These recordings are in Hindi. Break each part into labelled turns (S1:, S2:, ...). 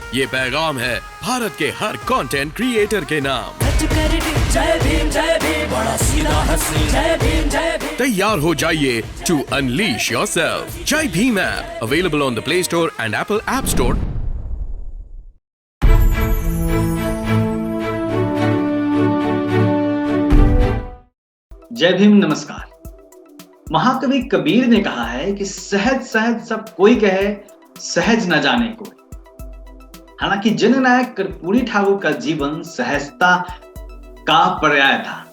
S1: ये पैगाम है भारत के हर कंटेंट क्रिएटर के नाम।
S2: जय भीम बड़ा सीधा हंसी, जय भीम।
S1: तैयार हो जाइए to unleash yourself. Jai Bhim app available on the Play Store and Apple App Store.
S3: Jai Bhim, नमस्कार। महाकवि कबीर ने कहा है कि सहज सहज सब कोई कहे, सहज न जाने कोई। हालांकि जननायक कर्पूरी ठाकुर का जीवन सहजता का पर्याय था।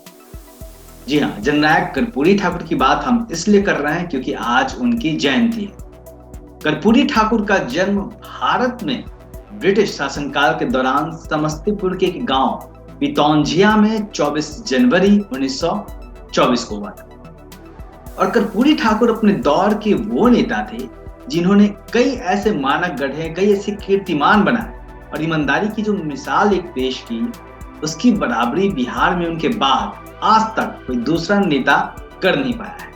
S3: जी हाँ, जननायक कर्पूरी ठाकुर की बात हम इसलिए कर रहे हैं क्योंकि आज उनकी जयंती है। कर्पूरी ठाकुर का जन्म भारत में ब्रिटिश शासनकाल के दौरान समस्तीपुर के एक गांव पितौंजिया में 24 जनवरी 1924 को हुआ था। और कर्पूरी ठाकुर अपने दौर के वो नेता थे जिन्होंने कई ऐसे मानक गढ़े, कई ऐसे कीर्तिमान बनाए और ईमानदारी की जो मिसाल एक पेश की, उसकी बराबरी बिहार में उनके बाद आज तक कोई दूसरा नेता कर नहीं पाया है।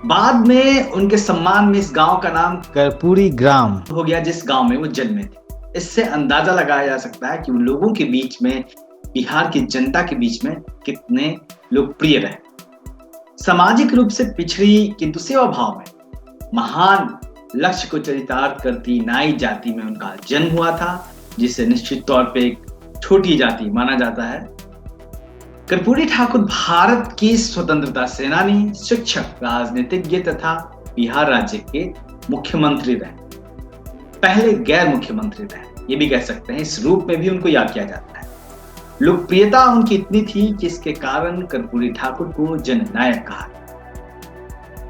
S3: बाद में उनके सम्मान में इस गांव का नाम
S4: कर्पूरी ग्राम
S3: हो गया, जिस गांव में वो जन्मे थे। इससे अंदाजा लगाया जा सकता है कि उन लोगों के बीच में, बिहार की जनता के बीच में कितने लोकप्रिय रहे। सामाजिक रूप से पिछड़ी किंतु सेवा भाव में महान लक्ष्य को चरितार्थ करती नाई जाति में उनका जन्म हुआ था, जिसे निश्चित तौर पे एक छोटी जाति माना जाता है। कर्पूरी ठाकुर भारत की स्वतंत्रता सेनानी, शिक्षक, राजनीतिज्ञ तथा बिहार राज्य के मुख्यमंत्री रहे। पहले गैर मुख्यमंत्री रहे, ये भी कह सकते हैं। इस रूप में भी उनको याद किया जाता है। लोकप्रियता उनकी इतनी थी कि इसके कारण कर्पूरी ठाकुर को जननायक कहा।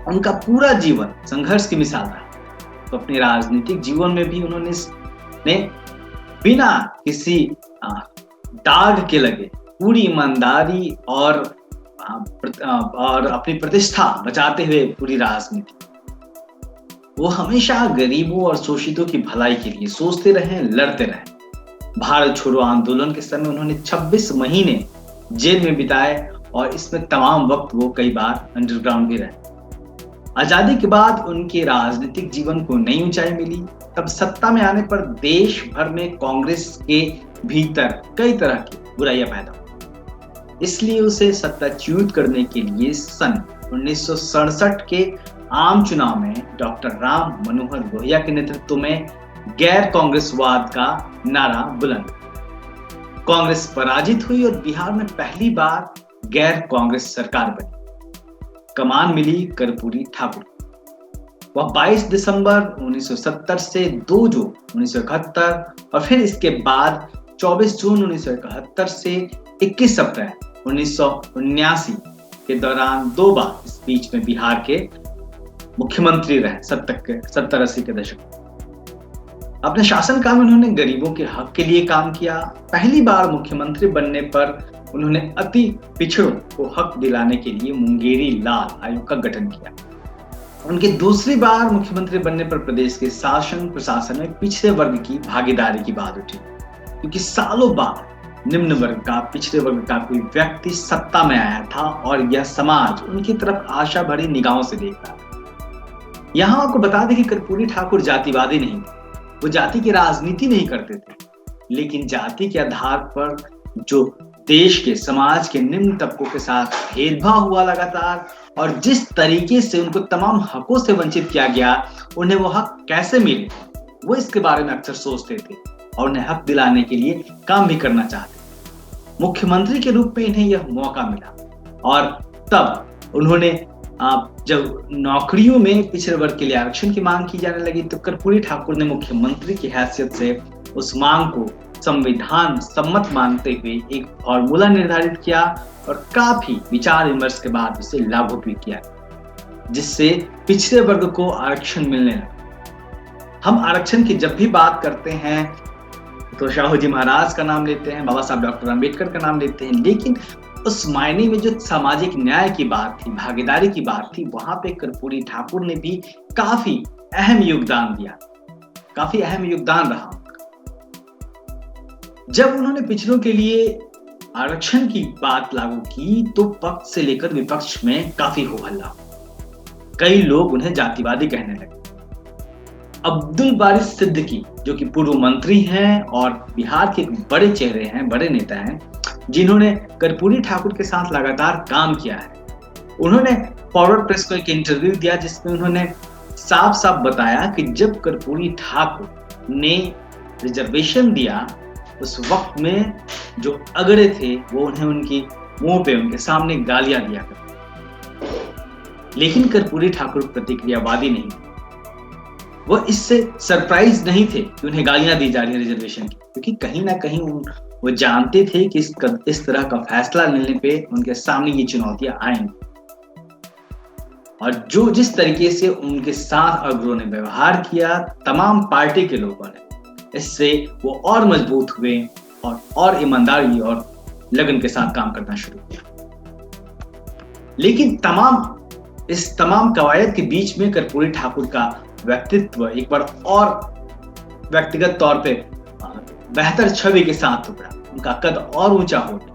S3: उनका पूरा जीवन संघर्ष की मिसाल रहा। तो अपने राजनीतिक जीवन में भी उन्होंने बिना किसी दाग के लगे पूरी ईमानदारी और अपनी प्रतिष्ठा बचाते हुए पूरी राजनीति, वो हमेशा गरीबों और शोषितों की भलाई के लिए सोचते रहे, लड़ते रहे। भारत छोड़ो आंदोलन के समय उन्होंने 26 महीने जेल में बिताए और इसमें तमाम वक्त वो कई बार अंडरग्राउंड भी रहे। आजादी के बाद उनके राजनीतिक जीवन को नई ऊंचाई मिली। तब सत्ता में आने पर देश भर में कांग्रेस के भीतर कई तरह की बुराइयां पैदा हुई। इसलिए उसे सत्ताच्युत करने के लिए सन 1967 के आम चुनाव में डॉक्टर राम मनोहर लोहिया के नेतृत्व में गैर कांग्रेसवाद का नारा बुलंद। कांग्रेस पराजित हुई और बिहार में पहली बार गैर कांग्रेस सरकार बनी। कमान मिली कर्पूरी ठाकुर। वह 22 दिसंबर 1970 से 2 जून 1971 और फिर इसके बाद 24 जून 1971 से 21 अप्रैल 1979 के दौरान 2 बार इस बीच में बिहार के मुख्यमंत्री रहे। 70-80 के दशक। अपने शासनकाल में उन्होंने गरीबों के हक के लिए काम किया। पहली बार मुख्यमंत्री बनने पर उन्होंने अति पिछड़ों को हक दिलाने के लिए मुंगेरी लाल आयोग का गठन किया। उनके दूसरी बार मुख्यमंत्री बनने पर प्रदेश के शासन प्रशासन में पिछड़े वर्ग की भागीदारी की बात उठी, क्योंकि सालों बाद निम्न वर्ग का, पिछड़े वर्ग का कोई व्यक्ति सत्ता में आया था और यह समाज उनकी तरफ आशा भरी निगाहों से देख रहा था। यहां आपको बता दें कि कर्पूरी ठाकुर जातिवादी नहीं थे। वो जाति की राजनीति नहीं करते थे, लेकिन जाति के आधार पर जो देश के, समाज के निम्न तबकों के साथ भेदभाव हुआ लगातार और जिस तरीके से उनको तमाम हकों से वंचित किया गया, उन्हें वो हक कैसे मिले, वो इसके बारे में अक्सर सोचते थे और उन्हें हक दिलाने के लिए काम भी करना चाहते। मुख्यमंत्री के रूप में इन्हें यह मौका मिला और तब उन्होंने जब नौकरियों में पिछड़े वर्ग के लिए आरक्षण की मांग की जाने लगी, तो कर्पूरी ठाकुर ने मुख्यमंत्री की हैसियत से उस मांग को संविधान सम्मत मानते हुए एक फॉर्मूला निर्धारित किया और काफी विचार विमर्श के बाद उसे लागू भी किया, जिससे पिछड़े वर्ग को आरक्षण मिलने लगा। हम आरक्षण की जब भी बात करते हैं तो शाहू जी महाराज का नाम लेते हैं, बाबा साहब डॉक्टर अम्बेडकर का नाम लेते हैं, लेकिन उस मायने में जो सामाजिक न्याय की बात थी, भागीदारी की बात थी, वहां पे कर्पूरी ठाकुर ने भी काफी अहम योगदान दिया, काफी अहम योगदान रहा। जब उन्होंने पिछड़ों के लिए आरक्षण की बात लागू की तो पक्ष से लेकर विपक्ष में काफी हो हल्ला। कई लोग उन्हें जातिवादी कहने लगे। अब्दुल बारिश सिद्दीकी, जो कि पूर्व मंत्री हैं और बिहार के एक बड़े चेहरे हैं, बड़े नेता हैं, जिन्होंने कर्पूरी ठाकुर के साथ लगातार काम किया है, उन्होंने फॉरवर्ड प्रेस को एक इंटरव्यू दिया जिसमें उन्होंने साफ साफ बताया कि जब कर्पूरी ठाकुर ने रिजर्वेशन दिया उस वक्त में जो अगड़े थे वो उन्हें उनकी मुंह पे, उनके सामने गालियां दिया करते। लेकिन कर्पूरी ठाकुर प्रतिक्रियावादी नहीं, वो इससे सरप्राइज नहीं थे कि उन्हें गालियां दी जा रही है रिजर्वेशन की, क्योंकि कहीं ना कहीं वो जानते थे कि इस तरह का फैसला लेने पे उनके सामने ये चुनौतियां आएंगी। और जो जिस तरीके से उनके साथ अग्रणी ने व्यवहार किया तमाम पार्टी के लोगों ने, इससे वो और मजबूत हुए और ईमानदारी और लगन के साथ काम करना शुरू किया। लेकिन इस तमाम कवायद के बीच में कर्पूरी ठाकुर का व्यक्तित्व एक बार और व्यक्तिगत तौर पे बेहतर छवि के साथ उभरा, उनका कद और ऊंचा हो गया।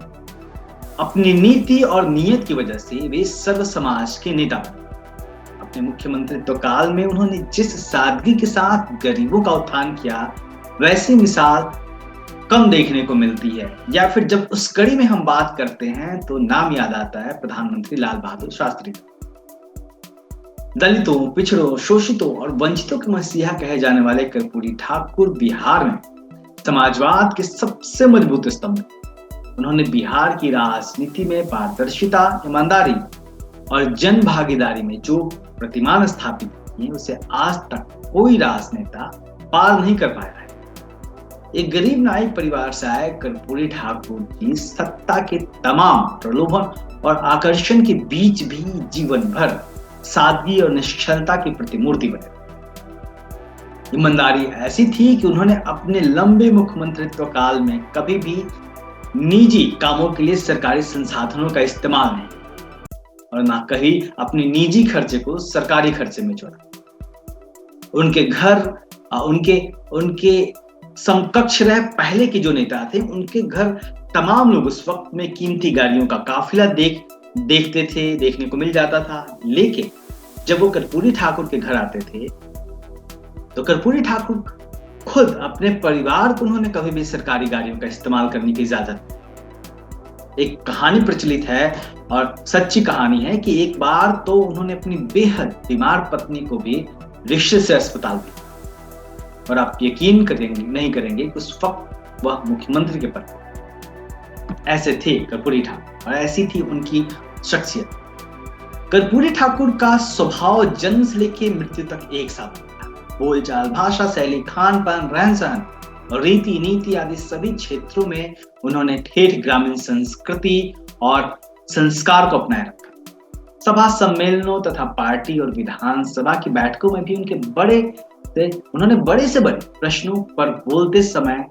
S3: अपनी नीति और नीयत की वजह से वे सर्व समाज के नेता बने। अपने मुख्यमंत्रित्व काल में उन्होंने जिस सादगी के साथ गरीबों का उत्थान किया, वैसी मिसाल कम देखने को मिलती है। या फिर जब उस कड़ी में हम बात करते हैं तो नाम याद आता है प्रधानमंत्री लाल बहादुर शास्त्री। दलितों, पिछड़ों, शोषितों और वंचितों के मसीहा कहे जाने वाले कर्पूरी ठाकुर बिहार में समाजवाद के सबसे मजबूत स्तंभ। उन्होंने बिहार की राजनीति में पारदर्शिता, ईमानदारी और जन भागीदारी में जो प्रतिमान स्थापित किए, उसे आज तक कोई राजनेता पार नहीं कर पाया है। एक गरीब नायक परिवार से आए कर्पूरी ठाकुर की सत्ता के तमाम प्रलोभन और आकर्षण के बीच भी जीवन भर सादगी और निश्चलता की प्रतिमूर्ति बने। ईमानदारी ऐसी थी कि उन्होंने अपने लंबे मुख्यमंत्रित्व काल में कभी भी निजी कामों के लिए सरकारी संसाधनों का इस्तेमाल नहीं और ना कहीं अपने निजी खर्चे को सरकारी खर्चे में जोड़ा। उनके घर, उनके समकक्ष रहे पहले के जो नेता थे, उनके घर तमाम लोग उस वक्त में कीमती गाड़ियों का काफिला देखते थे, देखने को मिल जाता था। लेकिन जब वो कर्पूरी ठाकुर के घर आते थे तो कर्पूरी ठाकुर खुद अपने परिवार को उन्होंने कभी भी सरकारी गाड़ियों का इस्तेमाल करने की इजाजत। एक कहानी प्रचलित है और सच्ची कहानी है कि एक बार तो उन्होंने अपनी बेहद बीमार पत्नी को भी रिक्शे से अस्पताल भेजा और आप यकीन नहीं करेंगे कि उस वक्त वह मुख्यमंत्री के पद। ऐसे थे कर्पूरी ठाकुर और ऐसी थी उनकी शख्सियत। कर्पूरी ठाकुर का स्वभाव जन्म से लेकर मृत्यु तक एक सा था। बोलचाल, भाषा शैली, खान पान, रहन सहन और रीति नीति आदि सभी क्षेत्रों में उन्होंने ठेठ ग्रामीण संस्कृति और संस्कार को अपनाए रखा। सभा सम्मेलनों तथा पार्टी और विधानसभा की बैठकों में भी उन्होंने बड़े से बड़े प्रश्नों पर बोलते समय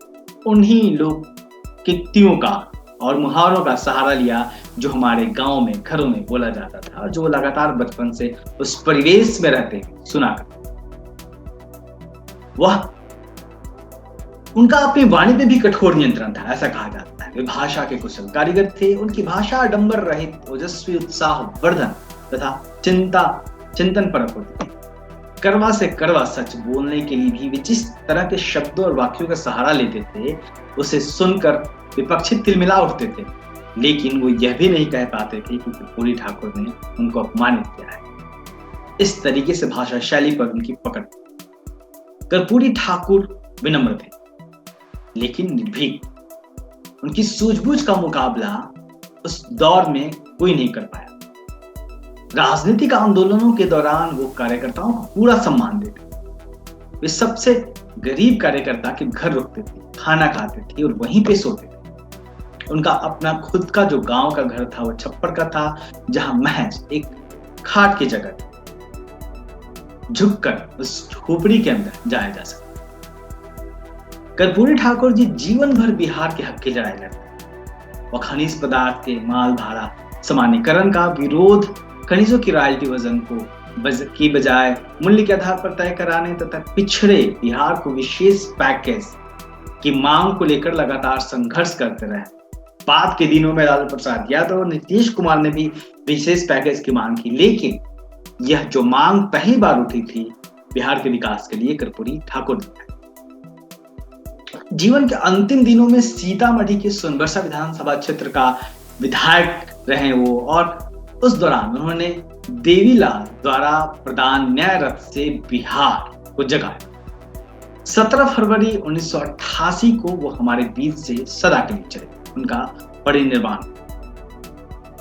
S3: उन्हीं लोकोक्तियों का और मुहावरों का सहारा लिया जो हमारे गांव में, घरों में बोला जाता था और जो वो लगातार बचपन से उस परिवेश में रहते सुना करते। उनका अपनी वाणी पे भी कठोर नियंत्रण था, ऐसा कहा जाता है। वे भाषा के कुशल कारीगर थे। उनकी भाषा आडंबर रहित, ओजस्वी, उत्साह वर्धन तथा चिंतन परक होती थी। कड़वा से कड़वा सच बोलने के लिए भी वे जिस तरह के शब्दों और वाक्यों का सहारा लेते थे, उसे सुनकर विपक्षी तिलमिला उठते थे। लेकिन वो यह भी नहीं कह पाते थे कि कर्पूरी ठाकुर ने उनको अपमानित किया है। इस तरीके से भाषा शैली पर उनकी पकड़। कर्पूरी ठाकुर विनम्र थे लेकिन निर्भीक। उनकी सूझबूझ का मुकाबला उस दौर में कोई नहीं कर पाया। राजनीतिक आंदोलनों के दौरान वो कार्यकर्ताओं को पूरा सम्मान देते। वे सबसे गरीब कार्यकर्ता के घर रुकते थे, खाना खाते थे और वहीं पे सोते थे। उनका अपना खुद का जो गांव का घर था वो छप्पर का था, जहां महज एक खाट की जगह झुककर उस झोपड़ी के अंदर जाया जा सकता। कर्पूरी ठाकुर जी जीवन भर बिहार के हक की लड़ाई लड़ते। वो खनिज पदार्थ के माल भाड़ा सामान्यकरण का विरोध, खनिजों की रॉयल्टी वजन की बजाय मूल्य के आधार पर तय कराने तथा पिछड़े बिहार को विशेष पैकेज की मांग को लेकर लगातार संघर्ष करते रहे। बाद के दिनों में लालू प्रसाद यादव और नीतीश कुमार ने भी विशेष पैकेज की मांग की, लेकिन यह जो मांग पहली बार उठी थी बिहार के विकास के लिए कर्पूरी ठाकुर ने। जीवन के अंतिम दिनों में सीतामढ़ी के सोनबरसा विधानसभा क्षेत्र का विधायक रहे वो, और उस दौरान उन्होंने देवीलाल द्वारा प्रदान न्याय रथ से बिहार को जगाया। 17 फरवरी 1988 को वो हमारे बीच से सदा के लिए चले, उनका परिनिर्वाण।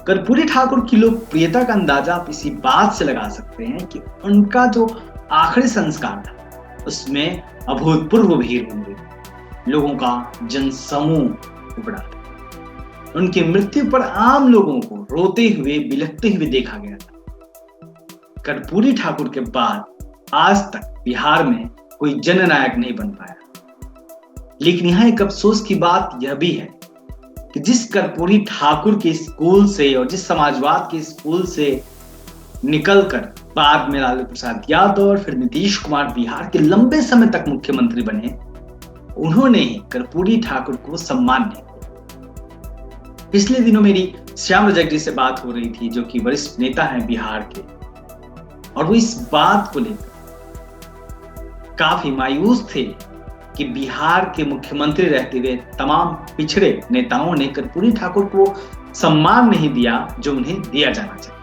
S3: कर्पूरी ठाकुर की लोकप्रियता का अंदाजा आप इसी बात से लगा सकते हैं कि उनका जो आखिरी संस्कार था उसमें अभूतपूर्व भीड़ हुई, लोगों का जनसमूह उमड़ा था। उनकी मृत्यु पर आम लोगों को रोते हुए बिलखते हुए देखा गया था। कर्पूरी ठाकुर के बाद आज तक बिहार में कोई जननायक नहीं बन पाया। लेकिन यहां एक अफसोस की बात यह भी है कि जिस कर्पूरी ठाकुर के स्कूल से और जिस समाजवाद के स्कूल से निकलकर बाद में लालू प्रसाद यादव और फिर नीतीश कुमार बिहार के लंबे समय तक मुख्यमंत्री बने, उन्होंने ही कर्पूरी ठाकुर को सम्मान नहीं दिया। पिछले दिनों मेरी श्याम रजक जी से बात हो रही थी, जो कि वरिष्ठ नेता हैं बिहार के, और वो इस बात को लेकर काफी मायूस थे कि बिहार के मुख्यमंत्री रहते हुए तमाम पिछड़े नेताओं ने कर्पूरी ठाकुर को सम्मान नहीं दिया जो उन्हें दिया जाना चाहिए।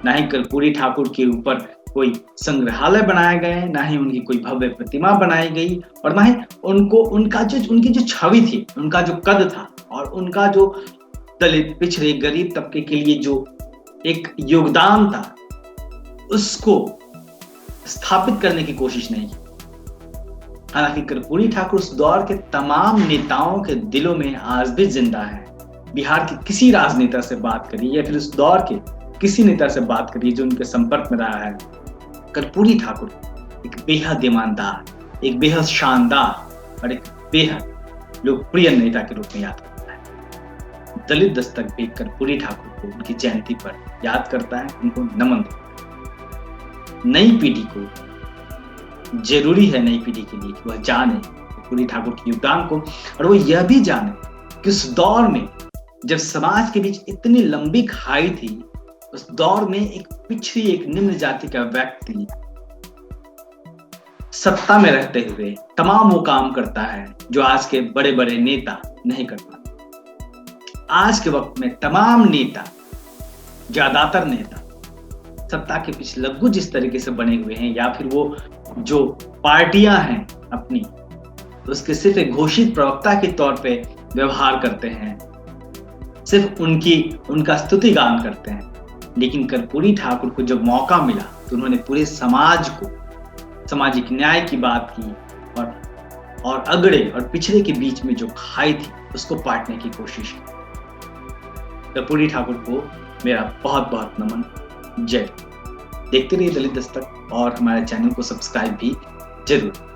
S3: ना ही कर्पूरी ठाकुर के ऊपर कोई संग्रहालय बनाए गए, ना ही उनकी कोई भव्य प्रतिमा बनाई गई, और ना ही उनकी जो छवि थी, उनका जो कद था और उनका जो दलित, पिछड़े, गरीब तबके के लिए जो एक योगदान था, उसको स्थापित करने की कोशिश नहीं की। हालांकि कर्पूरी ठाकुर उस दौर के तमाम नेताओं के दिलों में आज भी जिंदा है। बिहार के किसी राजनेता से बात करिए या फिर उस दौर के किसी नेता से बात करिए जो उनके संपर्क में रहा है, कर्पूरी ठाकुर एक बेहद ईमानदार, एक बेहद शानदार और एक बेहद लोकप्रिय नेता के रूप में याद करता है। दलित दस्तक भी कर्पूरी ठाकुर को उनकी जयंती पर याद करता है, उनको नमन देता है। नई पीढ़ी को जरूरी है, नई पीढ़ी के लिए, कि वह जाने कर्पूरी ठाकुर के योगदान को, और वो यह भी जाने कि उस दौर में जब समाज के बीच इतनी लंबी खाई थी, उस दौर में एक पिछड़ी, एक निम्न जाति का व्यक्ति सत्ता में रहते हुए तमाम वो काम करता है जो आज के बड़े बड़े नेता नहीं कर पाते। आज के वक्त में तमाम नेता, ज्यादातर नेता सत्ता के पीछे लग्गू जिस तरीके से बने हुए हैं, या फिर वो जो पार्टियां हैं अपनी, उसके सिर्फ एक घोषित प्रवक्ता के तौर पे व्यवहार करते हैं, सिर्फ उनका स्तुति गान करते हैं। लेकिन कर्पूरी ठाकुर को जब मौका मिला तो उन्होंने पूरे समाज को सामाजिक न्याय की बात की, और अगड़े और पिछड़े के बीच में जो खाई थी उसको पाटने की कोशिश की। कर्पूरी ठाकुर को मेरा बहुत बहुत नमन। जय। देखते रहिए दलित दस्तक और हमारे चैनल को सब्सक्राइब भी जरूर।